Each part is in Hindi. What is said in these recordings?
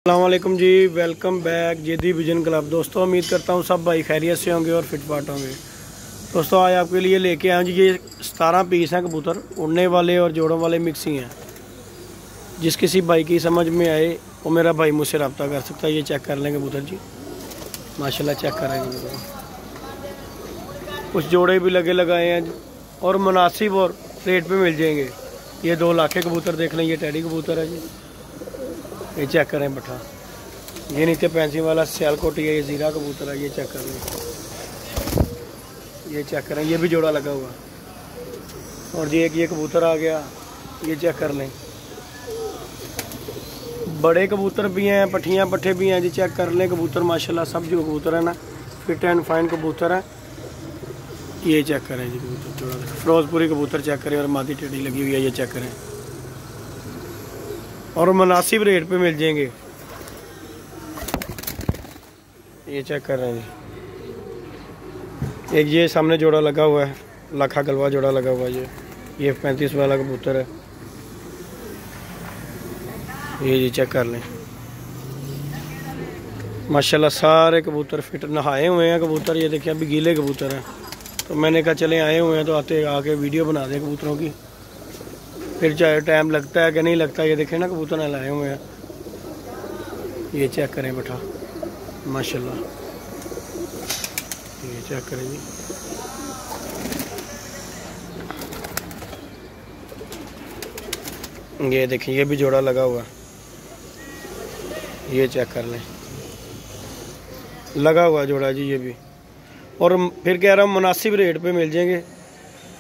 अस्सलाम वालेकुम जी, वेलकम बैक जेदी विजन क्लब। दोस्तों उम्मीद करता हूँ सब भाई खैरियत से होंगे और फिट फाट होंगे। दोस्तों आज आपके लिए लेके आए जी, ये 17 पीस हैं कबूतर, उड़ने वाले और जोड़ों वाले मिक्स ही हैं। जिस किसी भाई की समझ में आए वो मेरा भाई मुझसे रब्ता कर सकता है। ये चेक कर लें कबूतर जी, माशाल्लाह चेक करेंगे। कुछ जोड़े भी लगाए हैं और मुनासिब और रेट पे मिल जाएंगे। ये 2 लाख के कबूतर देख लें, ये टैडी कबूतर है जी, ये चेक करें बठा। ये नीचे पेंसिल वाला सियालकोटी है, ये जीरा कबूतर है, ये चेक कर लें, ये चेक करें, ये भी जोड़ा लगा हुआ। और ये कबूतर आ गया, ये चेक कर लें। बड़े कबूतर भी हैं, पट्ठियाँ पट्ठे भी हैं जी, चेक कर लें कबूतर माशाल्लाह सब जो कबूतर है ना फिट एंड फाइन कबूतर है। ये चेक करें जी कबूतर जोड़ा, फिरोजपुरी कबूतर चेक करें और मादी टेढ़ी लगी हुई है, ये चेक करें और मुनासिब रेट पे मिल जाएंगे। ये चेक कर रहे हैं जी, एक ये सामने जोड़ा लगा हुआ है, लाखा गलवा जोड़ा लगा हुआ है। ये 35 वाला कबूतर है, ये जी चेक कर लें। माशाल्लाह सारे कबूतर फिट नहाए हुए हैं कबूतर। ये देखिए अभी गीले कबूतर हैं, तो मैंने कहा चले आए हुए हैं तो आके वीडियो बना दें कबूतरों की, फिर चाहे टाइम लगता है कि नहीं लगता। ये देखें ना कबूतर नहलाए हुए हैं, ये चेक करें बेटा माशाल्लाह, ये चेक करें जी। ये देखें ये भी जोड़ा लगा हुआ, ये चेक कर लें, लगा हुआ जोड़ा जी ये भी। और फिर कह रहा हूँ मुनासिब रेट पे मिल जाएंगे।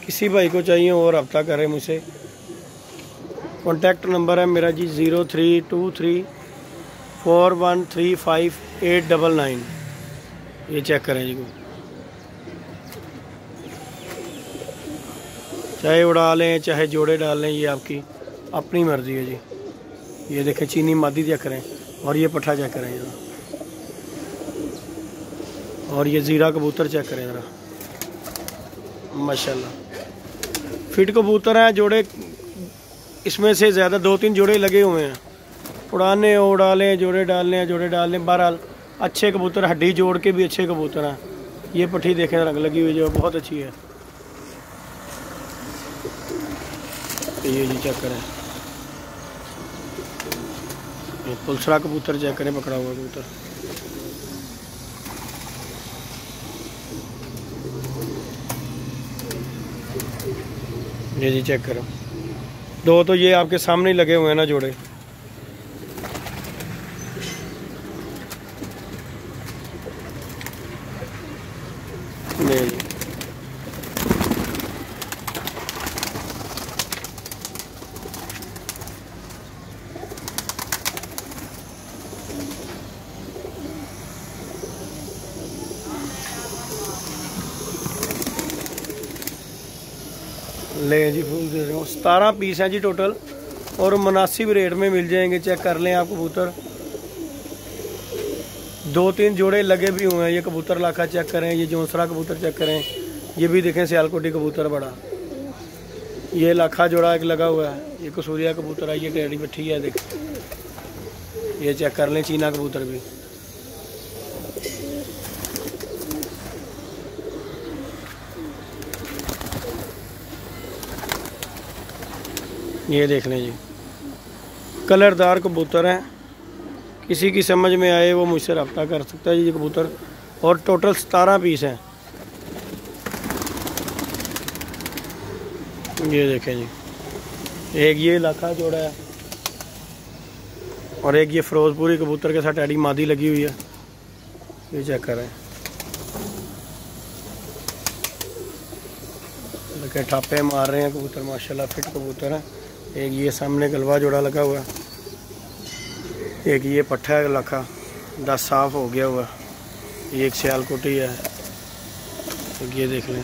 किसी भाई को चाहिए और रब्ता करें मुझसे। कॉन्टैक्ट नंबर है मेरा जी 032341358899। ये चेक करें जी, चाहे उड़ा लें चाहे जोड़े डाल लें, ये आपकी अपनी मर्जी है जी। ये देखें चीनी मादी चेक करें और ये पट्ठा चेक करें जरा, और ये जीरा कबूतर चेक करें जरा माशाल्लाह। फिट कबूतर हैं, जोड़े इसमें से ज़्यादा 2-3 जोड़े लगे हुए हैं। उड़ाने उड़ा लें, जोड़े डालने हैं जोड़े डाल लें। बहरहाल अच्छे कबूतर, हड्डी जोड़ के भी अच्छे कबूतर हैं। ये पट्ठी देखें रंग लगी हुई जो बहुत अच्छी है, ये जी चेक करें। ये पुलसरा कबूतर चेक करें, पकड़ा हुआ कबूतर। ये जी चेक करो, 2 तो ये आपके सामने ही लगे हुए हैं ना जोड़े। ले जी ले जी फूल दे रहे हो। 17 पीस हैं जी टोटल और मुनासिब रेट में मिल जाएंगे। चेक कर लें आप कबूतर, 2-3 जोड़े लगे भी हुए हैं। ये कबूतर लाखा चेक करें, ये जोंसरा कबूतर चेक करें, ये भी देखें सियालकोटी कबूतर बड़ा, ये लाखा जोड़ा एक लगा हुआ है। ये कसूरिया कबूतर है, ये टेढ़ी पट्ठी है देख, ये चेक कर लें चीना कबूतर भी। ये देख लें जी, कलरदार कबूतर हैं। किसी की समझ में आए वो मुझसे रब्ता कर सकता है जी। ये कबूतर और टोटल 17 पीस हैं। ये देखें जी, एक ये लाखा जोड़ा है और एक ये फिरोजपुरी कबूतर के साथ टैडी मादी लगी हुई है, ये चेक कर रहे हैं। देखें ठापे मार रहे हैं कबूतर माशाल्लाह, फिट कबूतर है। एक ये सामने गलवा जोड़ा लगा हुआ, एक ये पट्ठा है लाखा 10 साफ हो गया हुआ, ये एक सियालकोटी है, एक ये देख लें।